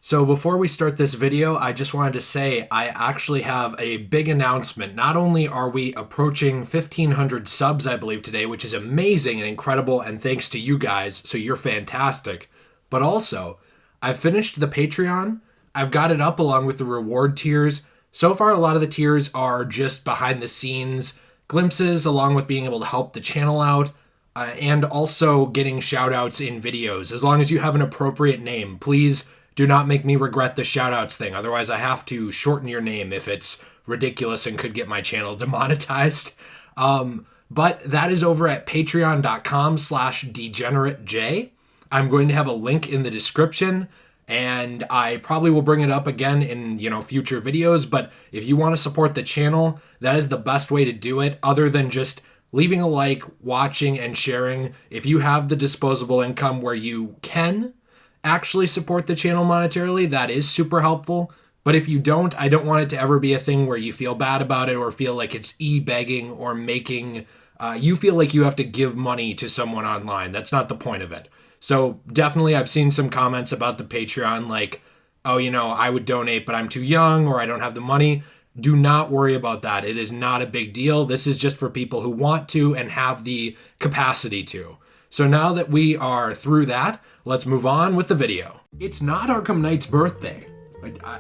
So before we start this video, I just wanted to say I actually have a big announcement. Not only are we approaching 1,500 subs, I believe, today, which is amazing and incredible, and thanks to you guys, so you're fantastic, but also, I've finished the Patreon. I've got it up along with the reward tiers. So far, a lot of the tiers are just behind the scenes glimpses, along with being able to help the channel out, and also getting shout outs in videos. As long as you have an appropriate name, please do not make me regret the shoutouts thing. Otherwise, I have to shorten your name if it's ridiculous and could get my channel demonetized. But that is over at patreon.com/degeneratej. I'm going to have a link in the description, and I probably will bring it up again in, future videos. But if you want to support the channel, that is the best way to do it, other than just leaving a like, watching, and sharing. If you have the disposable income where you can actually support the channel monetarily, that is super helpful. But if you don't, I don't want it to ever be a thing where you feel bad about it or feel like it's e-begging or making you feel like you have to give money to someone online. That's not the point of it. So definitely I've seen some comments about the Patreon like, oh, I would donate, but I'm too young or I don't have the money. Do not worry about that. It is not a big deal. This is just for people who want to and have the capacity to. So now that we are through that, let's move on with the video. It's not Arkham Knight's birthday.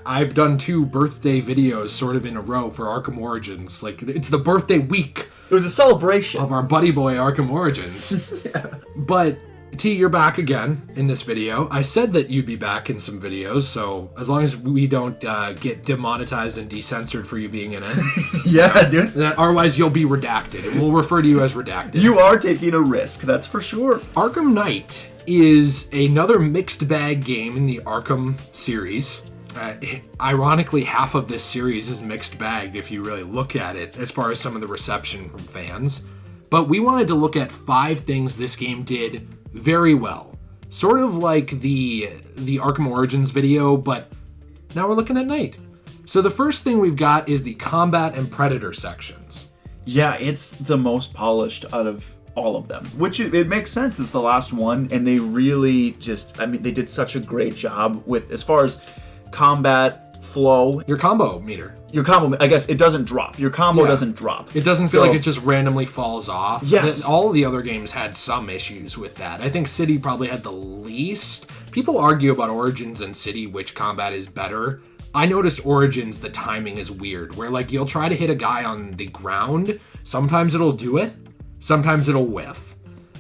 I've done 2 birthday videos sort of in a row for Arkham Origins. Like, it's the birthday week. It was a celebration of our buddy boy Arkham Origins. Yeah. But T, you're back again in this video. I said that you'd be back in some videos, so as long as we don't get demonetized and decensored for you being in it. Yeah, dude. Otherwise, you'll be redacted, and we'll refer to you as redacted. You are taking a risk, that's for sure. Arkham Knight is another mixed bag game in the Arkham series. Ironically, half of this series is mixed bagged if you really look at it, as far as some of the reception from fans. But we wanted to look at 5 things this game did very well. Sort of like the Arkham Origins video, but now we're looking at Knight. So the first thing we've got is the combat and predator sections. Yeah, it's the most polished out of all of them, which it makes sense. It's the last one, and they really they did such a great job with, as far as combat flow. Your combo meter. Your combo, I guess, it doesn't drop. Your combo doesn't drop. It doesn't feel like it just randomly falls off. Yes. All of the other games had some issues with that. I think City probably had the least. People argue about Origins and City, which combat is better. I noticed Origins, the timing is weird, where like you'll try to hit a guy on the ground. Sometimes it'll do it. Sometimes it'll whiff.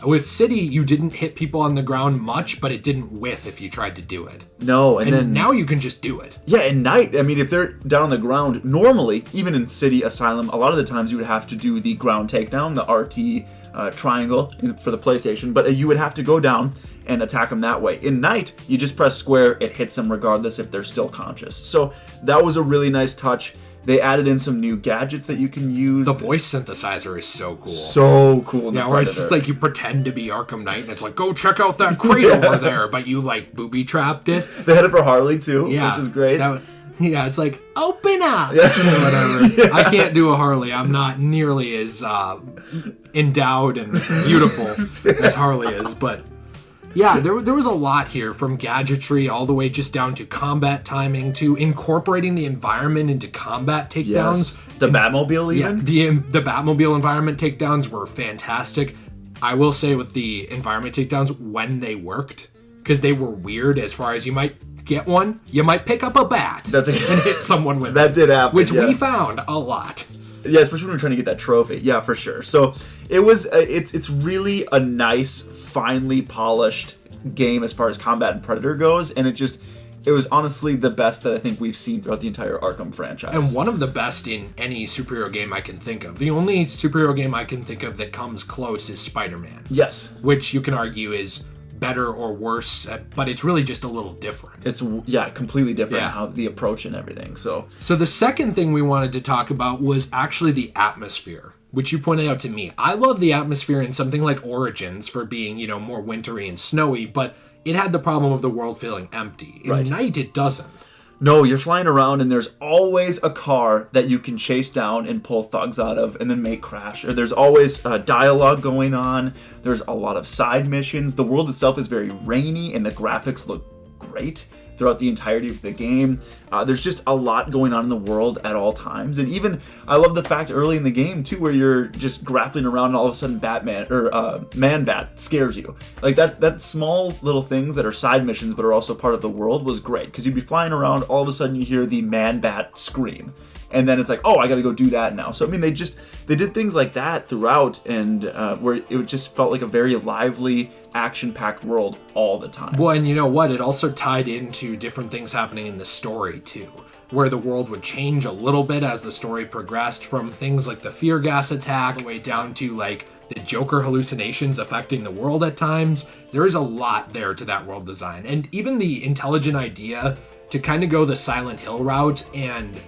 With City, you didn't hit people on the ground much, but it didn't whiff if you tried to do it. No, and then now you can just do it. Yeah, at Night, if they're down on the ground, normally, even in City Asylum, a lot of the times you would have to do the ground takedown, the RT triangle for the PlayStation, but you would have to go down and attack them that way. In Night, you just press square, it hits them regardless if they're still conscious. So that was a really nice touch. They added in some new gadgets that you can use. The voice synthesizer is so cool. So cool. Yeah, where it's just like you pretend to be Arkham Knight, and it's like, go check out that crate over there, but you like booby-trapped it. They had it for Harley too, yeah, which is great. It's like, open up! Yeah. Whatever. Yeah. I can't do a Harley. I'm not nearly as endowed and beautiful as Harley is, but yeah, there was a lot here, from gadgetry all the way just down to combat timing to incorporating the environment into combat takedowns. Yes. The Batmobile even? Yeah, the Batmobile environment takedowns were fantastic. I will say with the environment takedowns, when they worked, because they were weird as far as you might get one, you might pick up a bat and hit someone with that it. Did happen, which we found a lot. Yeah, especially when we're trying to get that trophy. Yeah, for sure. So it was. It's really a nice, finely polished game as far as combat and Predator goes, and it was honestly the best that I think we've seen throughout the entire Arkham franchise. And one of the best in any superhero game I can think of. The only superhero game I can think of that comes close is Spider-Man. Yes. Which you can argue is better or worse, but it's really just a little different. It's completely different how the approach and everything. So the second thing we wanted to talk about was actually the atmosphere, which you pointed out to me. I love the atmosphere in something like Origins for being, more wintry and snowy, but it had the problem of the world feeling empty. In Night, it doesn't. No, you're flying around and there's always a car that you can chase down and pull thugs out of and then make crash. Or there's always dialogue going on. There's a lot of side missions. The world itself is very rainy and the graphics look great. throughout the entirety of the game. There's just a lot going on in the world at all times. And even, I love the fact early in the game, too, where you're just grappling around and all of a sudden Batman, or Man-Bat scares you. Like, that small little things that are side missions but are also part of the world was great. Because you'd be flying around, all of a sudden you hear the Man-Bat scream. And then it's like, oh, I gotta go do that now. So, I mean, they did things like that throughout, and where it just felt like a very lively, action-packed world all the time. Well, and you know what? It also tied into different things happening in the story, too, where the world would change a little bit as the story progressed, from things like the fear gas attack, all the way down to, like, the Joker hallucinations affecting the world at times. There is a lot there to that world design. And even the intelligent idea to kind of go the Silent Hill route and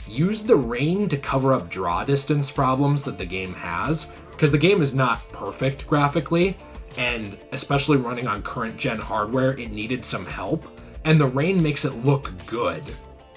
use the rain to cover up draw distance problems that the game has, because the game is not perfect graphically, and especially running on current gen hardware, it needed some help, and the rain makes it look good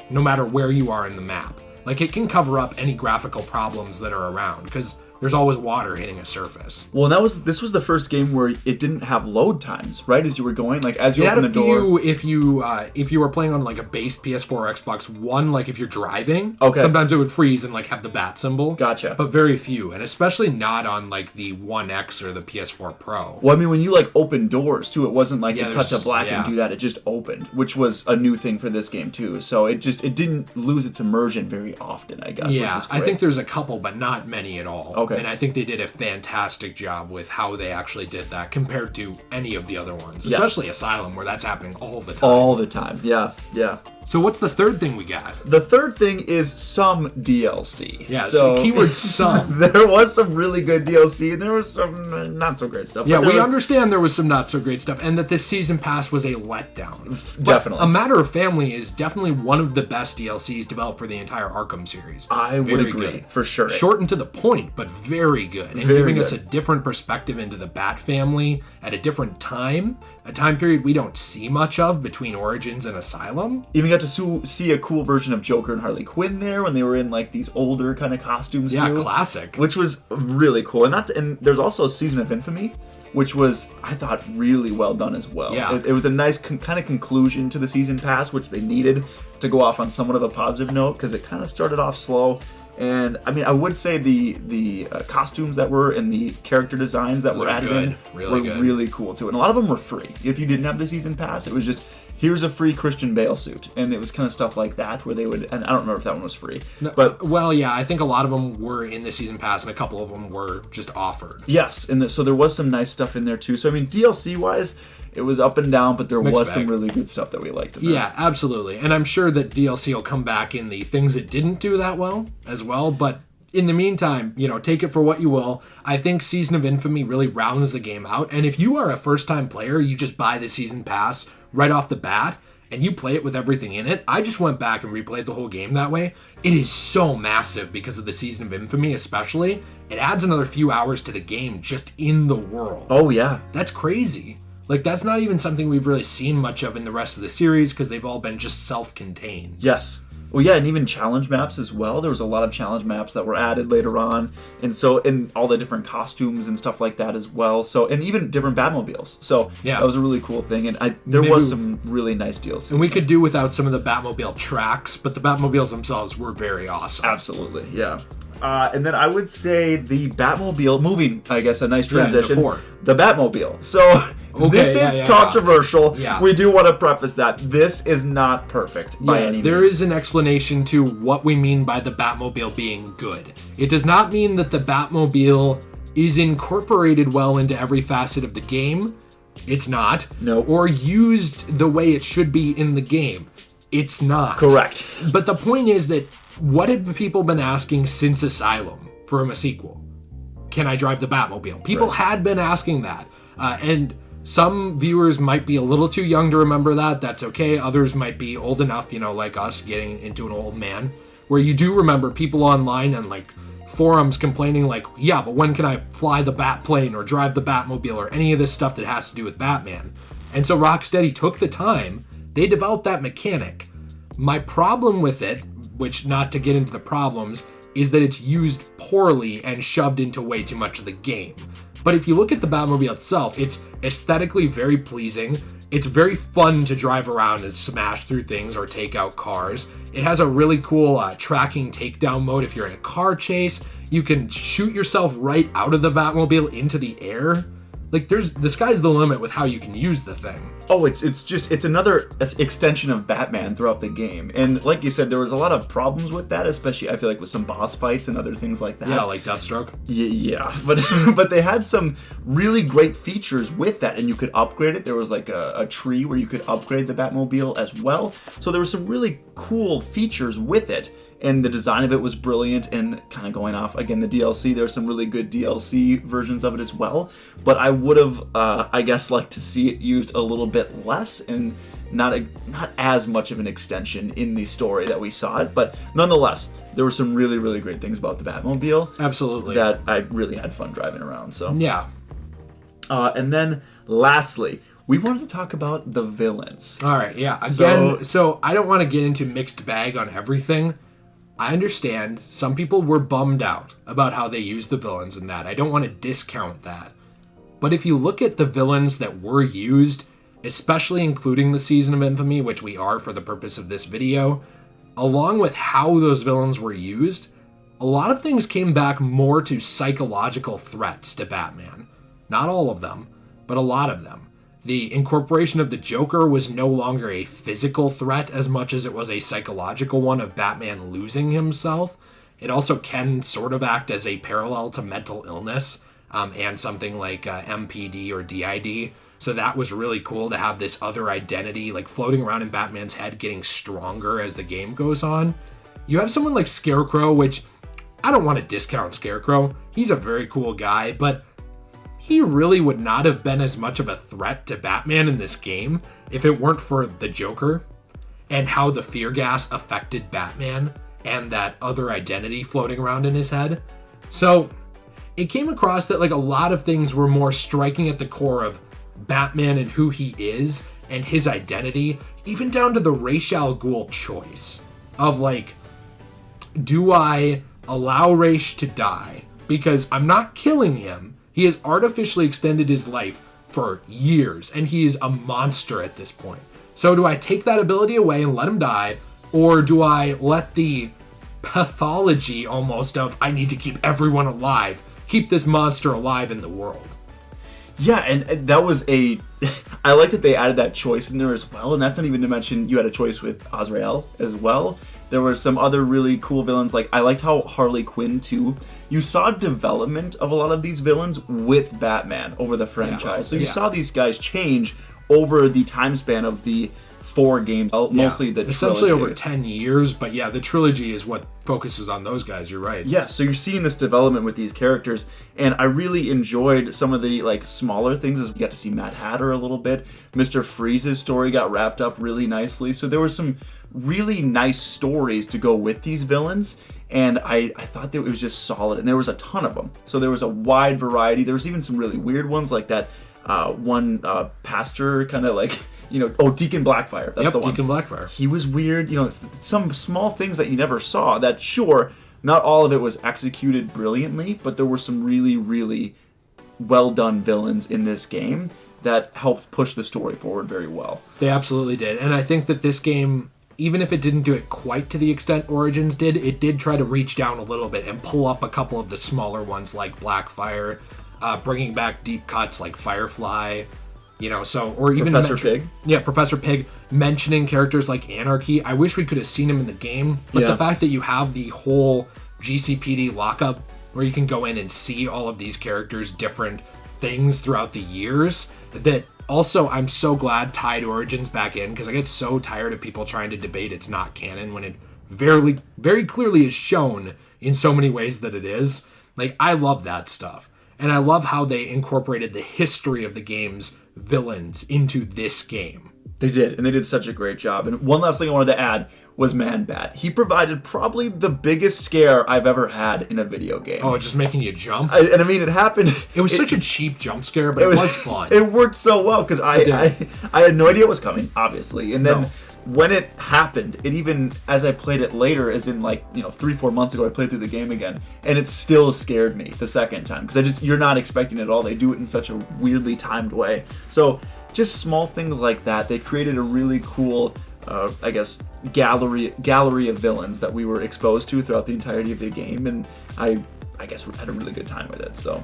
no matter where you are in the map. Like, it can cover up any graphical problems that are around, because there's always water hitting a surface. Well, this was the first game where it didn't have load times, right? As you were going, like as you open the door. If you were playing on like a base PS4 or Xbox One, like if you're driving, okay, sometimes it would freeze and like have the bat symbol. Gotcha. But very few, and especially not on like the One X or the PS4 Pro. Well, I mean, when you like open doors too, it wasn't like it cut to black and do that. It just opened, which was a new thing for this game too. So it didn't lose its immersion very often, I guess. Yeah, I think there's a couple, but not many at all. Okay. And I think they did a fantastic job with how they actually did that compared to any of the other ones, especially Asylum, where that's happening all the time. All the time, yeah. So what's the third thing we got? The third thing is some DLC. Yeah, so keyword some. There was some really good DLC, and there was some not so great stuff. Yeah, we understand there was some not so great stuff, and that this season pass was a letdown. Definitely. A Matter of Family is definitely one of the best DLCs developed for the entire Arkham series. I would agree, for sure. Short and to the point, but very good. And giving us a different perspective into the Bat family at a different time, a time period we don't see much of between Origins and Asylum. Even got to see a cool version of Joker and Harley Quinn there when they were in like these older kind of costumes too. Yeah, classic. Which was really cool. And there's also a Season of Infamy, which was, I thought, really well done as well. Yeah. It was a nice kind of conclusion to the season pass, which they needed to go off on somewhat of a positive note, because it kind of started off slow. And I mean, I would say the costumes that were and the character designs that were added in were really cool too. And a lot of them were free. If you didn't have the season pass, it was just, here's a free Christian Bale suit. And it was kind of stuff like that where they would, and I don't remember if that one was free. No, but well, yeah, I think a lot of them were in the season pass and a couple of them were just offered. Yes, and so there was some nice stuff in there too. So I mean, DLC wise, it was up and down, but there was some really good stuff that we liked. Yeah, absolutely. And I'm sure that DLC will come back in the things it didn't do that well as well. But in the meantime, you know, take it for what you will. I think Season of Infamy really rounds the game out. And if you are a first-time player, you just buy the season pass right off the bat and you play it with everything in it. I just went back and replayed the whole game that way. It is so massive because of the Season of Infamy especially. It adds another few hours to the game just in the world. Oh, yeah. That's crazy. Like, that's not even something we've really seen much of in the rest of the series because they've all been just self-contained. Yes. Well, yeah, and even challenge maps as well. There was a lot of challenge maps that were added later on. And all the different costumes and stuff like that as well. So, and even different Batmobiles. So, yeah, that was a really cool thing. And there was some really nice deals. And we could do without some of the Batmobile tracks, but the Batmobiles themselves were very awesome. Absolutely, yeah. And then I would say the Batmobile, moving, I guess, a nice transition. The Batmobile. So, this is controversial. Yeah. We do want to preface that. This is not perfect by any means. There is an explanation to what we mean by the Batmobile being good. It does not mean that the Batmobile is incorporated well into every facet of the game. It's not. No. Or used the way it should be in the game. It's not. Correct. But the point is that what have people been asking since Asylum for a sequel? Can I drive the Batmobile? People had been asking that. And some viewers might be a little too young to remember that. That's okay. Others might be old enough, you know, like us, getting into an old man, where you do remember people online and like forums complaining like, yeah, but when can I fly the Batplane or drive the Batmobile or any of this stuff that has to do with Batman? And so Rocksteady took the time. They developed that mechanic. My problem with it, which, not to get into the problems, is that it's used poorly and shoved into way too much of the game. But if you look at the Batmobile itself, it's aesthetically very pleasing. It's very fun to drive around and smash through things or take out cars. It has a really cool tracking takedown mode. If you're in a car chase, you can shoot yourself right out of the Batmobile into the air. Like, the sky's the limit with how you can use the thing. Oh, it's another extension of Batman throughout the game. And like you said, there was a lot of problems with that, especially I feel like with some boss fights and other things like that. Yeah, like Deathstroke. Yeah, but they had some really great features with that, and you could upgrade it. There was like a tree where you could upgrade the Batmobile as well. So there were some really cool features with it. And the design of it was brilliant, and kind of going off, again, the DLC, there's some really good DLC versions of it as well. But I would have, I guess, liked to see it used a little bit less and not as much of an extension in the story that we saw it. But nonetheless, there were some really, really great things about the Batmobile. Absolutely. That I really had fun driving around. So yeah. And then lastly, we wanted to talk about the villains. All right, yeah. Again, so I don't want to get into mixed bag on everything. I understand some people were bummed out about how they used the villains in that. I don't want to discount that. But if you look at the villains that were used, especially including the Season of Infamy, which we are for the purpose of this video, along with how those villains were used, a lot of things came back more to psychological threats to Batman. Not all of them, but a lot of them. The incorporation of the Joker was no longer a physical threat as much as it was a psychological one of Batman losing himself. It also can sort of act as a parallel to mental illness and something like MPD or DID. So that was really cool to have this other identity like floating around in Batman's head, getting stronger as the game goes on. You have someone like Scarecrow, which I don't want to discount Scarecrow. He's a very cool guy, but he really would not have been as much of a threat to Batman in this game if it weren't for the Joker and how the fear gas affected Batman and that other identity floating around in his head. So it came across that like a lot of things were more striking at the core of Batman and who he is and his identity, even down to the Ra's al Ghul choice of like, do I allow Ra's to die because I'm not killing him? He has artificially extended his life for years, and he is a monster at this point. So do I take that ability away and let him die, or do I let the pathology almost of, I need to keep everyone alive, keep this monster alive in the world? Yeah, and that was I like that they added that choice in there as well, and that's not even to mention you had a choice with Azrael as well. There were some other really cool villains, like I liked how Harley Quinn too, you saw development of a lot of these villains with Batman over the franchise. So you saw these guys change over the time span of the 4 games, mostly the essentially trilogy. Over 10 years, but yeah, the trilogy is what focuses on those guys, you're right. Yeah, so you're seeing this development with these characters, and I really enjoyed some of the like smaller things as we got to see Mad Hatter a little bit. Mr. Freeze's story got wrapped up really nicely, so there were some really nice stories to go with these villains, and I thought that it was just solid, and there was a ton of them. So there was a wide variety. There was even some really weird ones, like that one pastor kind of like, Deacon Blackfire. That's the one. Deacon Blackfire. He was weird. Some small things that you never saw that, sure, not all of it was executed brilliantly, but there were some really, really well done villains in this game that helped push the story forward very well. They absolutely did. And I think that this game, even if it didn't do it quite to the extent Origins did, it did try to reach down a little bit and pull up a couple of the smaller ones like Blackfire, bringing back deep cuts like Firefly, or even Professor Pig. Yeah, Professor Pig, mentioning characters like Anarchy. I wish we could have seen him in the game, but the fact that you have the whole GCPD lockup where you can go in and see all of these characters' different things throughout the years, that also I'm so glad tied Origins back in, because I get so tired of people trying to debate it's not canon when it very, very clearly is shown in so many ways that it is. Like, I love that stuff. And I love how they incorporated the history of the game's villains into this game. They did, and they did such a great job. And one last thing I wanted to add was Man-Bat. He provided probably the biggest scare I've ever had in a video game. Oh, just making you jump? And I mean, it happened. It was such a cheap jump scare, but it was fun. It worked so well, because I had no idea what was coming, obviously. And then when it happened, it even, as I played it later, as in like, 3-4 months ago, I played through the game again, and it still scared me the second time, because you're not expecting it at all. They do it in such a weirdly timed way. So just small things like that, they created a really cool, I guess, gallery of villains that we were exposed to throughout the entirety of the game, and I guess we had a really good time with it. So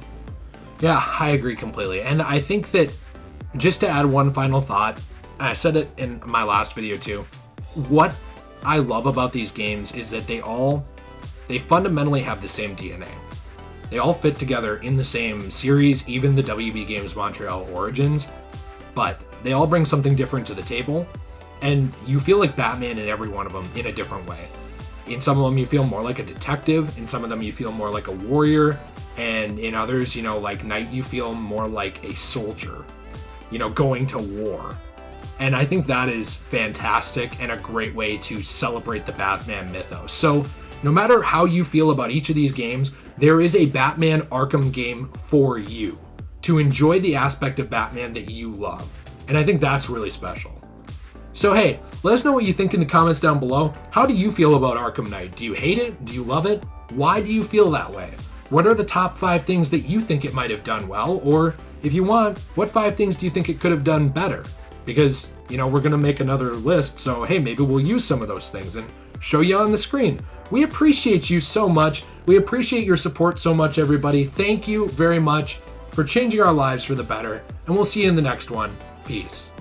yeah, I agree completely. And I think that, just to add one final thought, and I said it in my last video too, what I love about these games is that they fundamentally have the same DNA. They all fit together in the same series, even the WB Games Montreal Origins, but they all bring something different to the table, and you feel like Batman in every one of them in a different way. In some of them you feel more like a detective, in some of them you feel more like a warrior, and in others, like Knight, you feel more like a soldier, going to war. And I think that is fantastic and a great way to celebrate the Batman mythos. So no matter how you feel about each of these games, there is a Batman Arkham game for you to enjoy the aspect of Batman that you love. And I think that's really special. So hey, let us know what you think in the comments down below. How do you feel about Arkham Knight? Do you hate it? Do you love it? Why do you feel that way? What are the top 5 things that you think it might have done well? Or if you want, what 5 things do you think it could have done better? Because, we're going to make another list, so hey, maybe we'll use some of those things and show you on the screen. We appreciate you so much. We appreciate your support so much, everybody. Thank you very much for changing our lives for the better, and we'll see you in the next one. Peace.